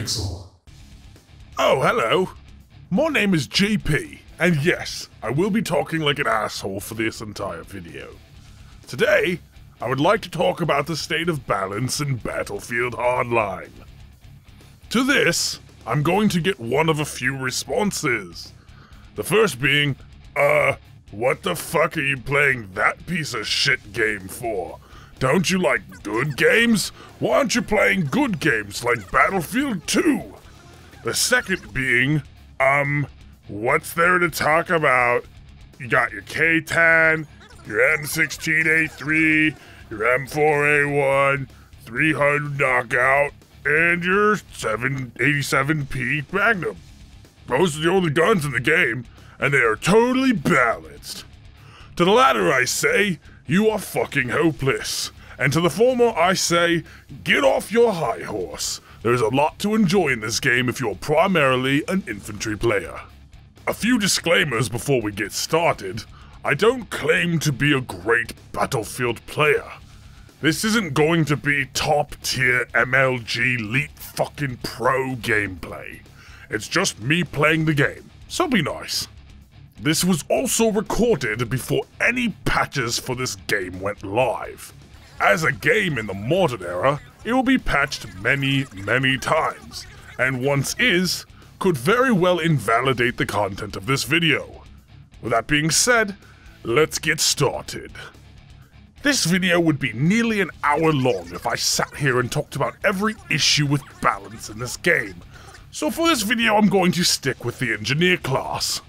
Pixel. Oh, hello. My name is JP, and yes, I will be talking like an asshole for this entire video. Today, I would like to talk about the state of balance in Battlefield Hardline. To this, I'm going to get one of a few responses. The first being, what the fuck are you playing that piece of shit game for? Don't you like good games? Why aren't you playing good games like Battlefield 2? The second being, what's there to talk about? You got your K10, your M16A3, your M4A1, 300 knockout, and your 787P Magnum. Those are the only guns in the game, and they are totally balanced. To the latter I say, you are fucking hopeless. And to the former I say, get off your high horse. There's a lot to enjoy in this game if you're primarily an infantry player. A few disclaimers before we get started. I don't claim to be a great Battlefield player. This isn't going to be top tier MLG elite fucking pro gameplay. It's just me playing the game, so be nice. This was also recorded before any patches for this game went live. As a game in the modern era, it will be patched many times, and once is, could very well invalidate the content of this video. With that being said, let's get started. This video would be nearly an hour long if I sat here and talked about every issue with balance in this game, so for this video I'm going to stick with the engineer class.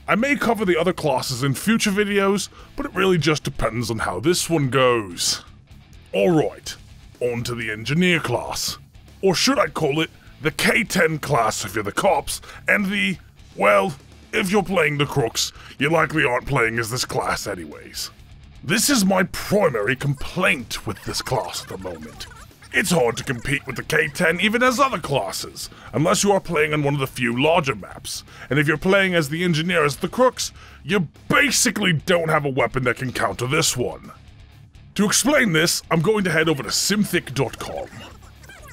I may cover the other classes in future videos, but it really just depends on how this one goes. Alright, on to the engineer class. Or should I call it the K10 class if you're the cops, and the, well, if you're playing the crooks, you likely aren't playing as this class anyways. This is my primary complaint with this class at the moment. It's hard to compete with the K10 even as other classes, unless you are playing on one of the few larger maps, and if you're playing as the engineer as the crooks, you basically don't have a weapon that can counter this one. To explain this, I'm going to head over to Simthic.com.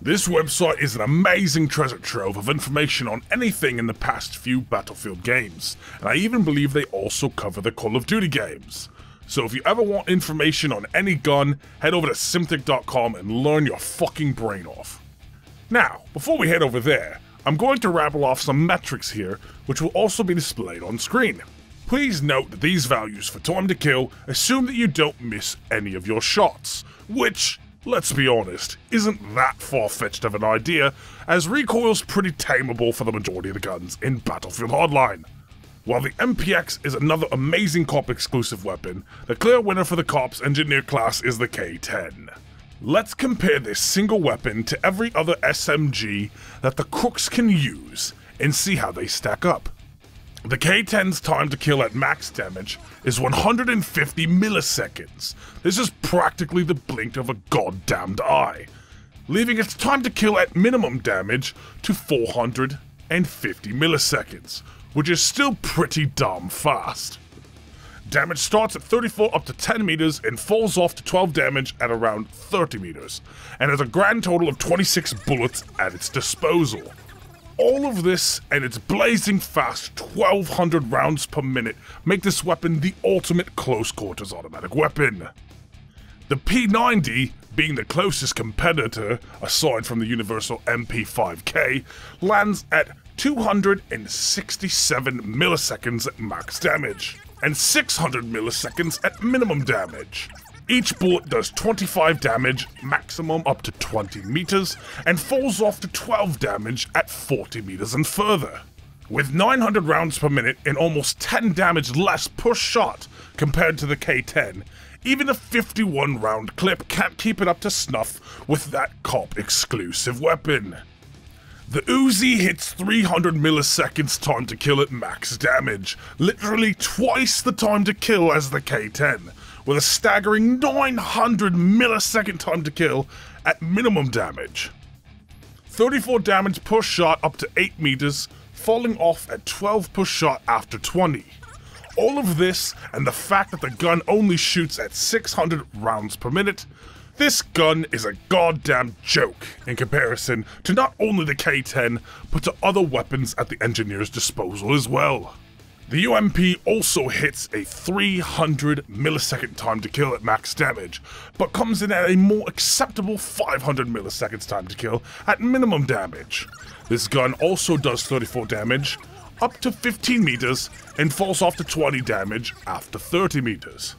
This website is an amazing treasure trove of information on anything in the past few Battlefield games, and I even believe they also cover the Call of Duty games. So if you ever want information on any gun, head over to Simthic.com and learn your fucking brain off. Now, before we head over there, I'm going to rattle off some metrics here, which will also be displayed on screen. Please note that these values for time to kill assume that you don't miss any of your shots, which, let's be honest, isn't that far-fetched of an idea, as recoil's pretty tameable for the majority of the guns in Battlefield Hardline. While the MPX is another amazing cop exclusive weapon, the clear winner for the cops engineer class is the K10. Let's compare this single weapon to every other SMG that the crooks can use and see how they stack up. The K10's time to kill at max damage is 150 milliseconds. This is practically the blink of a goddamned eye, leaving its time to kill at minimum damage to 450 milliseconds, which is still pretty damn fast. Damage starts at 34 up to 10 meters and falls off to 12 damage at around 30 meters, and has a grand total of 26 bullets at its disposal. All of this and its blazing fast 1200 rounds per minute make this weapon the ultimate close quarters automatic weapon. The P90, being the closest competitor aside from the universal MP5K, lands at 267 milliseconds at max damage, and 600 milliseconds at minimum damage. Each bullet does 25 damage, maximum up to 20 meters, and falls off to 12 damage at 40 meters and further. With 900 rounds per minute and almost 10 damage less per shot compared to the K10, even a 51 round clip can't keep it up to snuff with that cop exclusive weapon. The Uzi hits 300 milliseconds time to kill at max damage, literally twice the time to kill as the K10, with a staggering 900 millisecond time to kill at minimum damage. 34 damage per shot up to 8 meters, falling off at 12 per shot after 20. All of this, and the fact that the gun only shoots at 600 rounds per minute, This gun is a goddamn joke in comparison to not only the K10, but to other weapons at the engineer's disposal as well. The UMP also hits a 300 millisecond time to kill at max damage, but comes in at a more acceptable 500 milliseconds time to kill at minimum damage. This gun also does 34 damage up to 15 meters and falls off to 20 damage after 30 meters.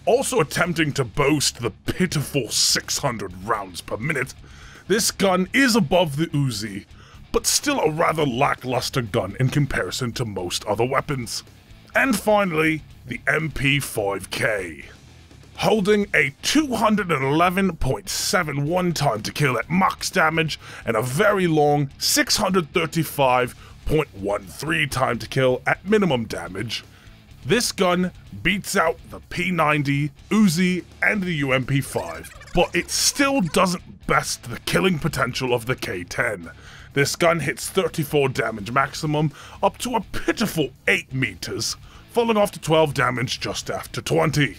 Also attempting to boast the pitiful 600 rounds per minute, this gun is above the Uzi, but still a rather lackluster gun in comparison to most other weapons. And finally, the MP5K. Holding a 211.71 time to kill at max damage and a very long 635.13 time to kill at minimum damage, this gun beats out the P90, Uzi, and the UMP5, but it still doesn't best the killing potential of the K10. This gun hits 34 damage maximum up to a pitiful 8 meters, falling off to 12 damage just after 20.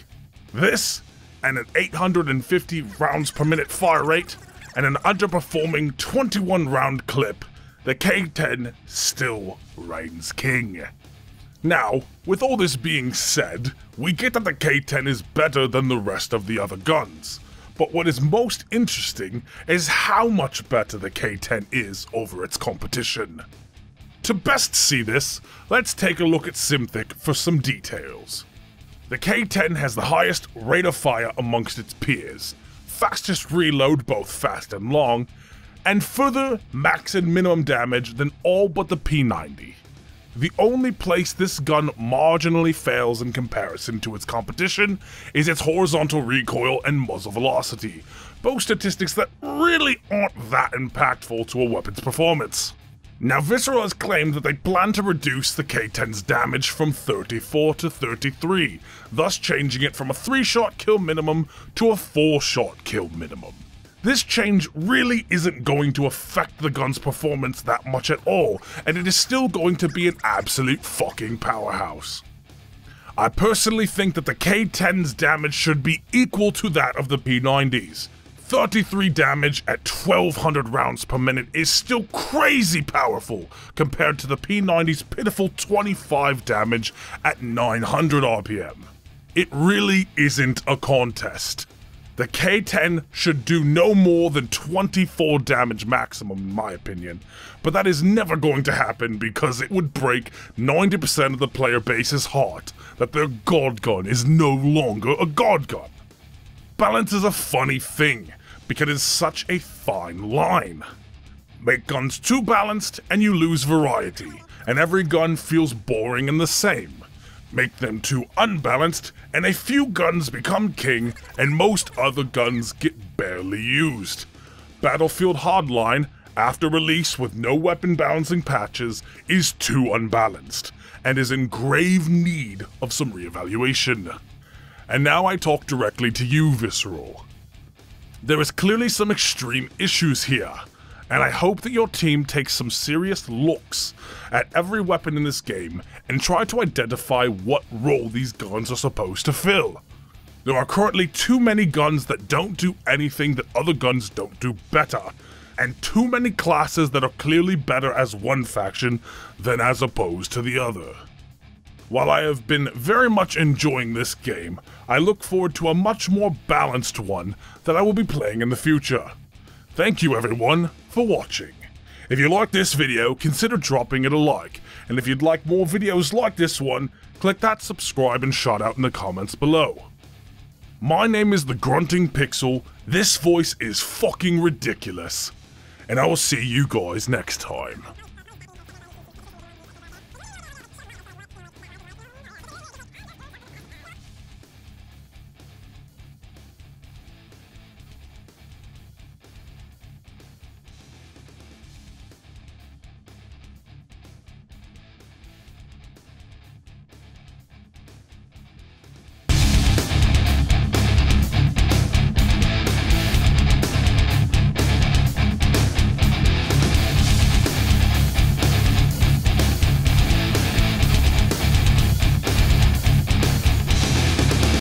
This, and an 850 rounds per minute fire rate, and an underperforming 21 round clip, the K10 still reigns king. Now, with all this being said, we get that the K10 is better than the rest of the other guns. But what is most interesting is how much better the K10 is over its competition. To best see this, let's take a look at Simthic for some details. The K10 has the highest rate of fire amongst its peers, fastest reload both fast and long, and further max and minimum damage than all but the P90. The only place this gun marginally fails in comparison to its competition is its horizontal recoil and muzzle velocity, both statistics that really aren't that impactful to a weapon's performance. Now, Visceral has claimed that they plan to reduce the K10's damage from 34 to 33, thus changing it from a 3-shot kill minimum to a 4-shot kill minimum. This change really isn't going to affect the gun's performance that much at all, and it is still going to be an absolute fucking powerhouse. I personally think that the K10's damage should be equal to that of the P90's. 33 damage at 1200 rounds per minute is still crazy powerful compared to the P90's pitiful 25 damage at 900 RPM. It really isn't a contest. The K10 should do no more than 24 damage maximum in my opinion, but that is never going to happen because it would break 90% of the player base's heart that their god gun is no longer a god gun. Balance is a funny thing, because it's such a fine line. Make guns too balanced and you lose variety, and every gun feels boring and the same. Make them too unbalanced, and a few guns become king, and most other guns get barely used. Battlefield Hardline, after release with no weapon balancing patches, is too unbalanced, and is in grave need of some reevaluation. And now I talk directly to you, Visceral. There is clearly some extreme issues here, and I hope that your team takes some serious looks at every weapon in this game and try to identify what role these guns are supposed to fill. There are currently too many guns that don't do anything that other guns don't do better, and too many classes that are clearly better as one faction than as opposed to the other. While I have been very much enjoying this game, I look forward to a much more balanced one that I will be playing in the future. Thank you everyone for watching. If you like this video, consider dropping it a like, and if you'd like more videos like this one, click that subscribe and shout out in the comments below. My name is the Grunting Pixel, this voice is fucking ridiculous, and I will see you guys next time.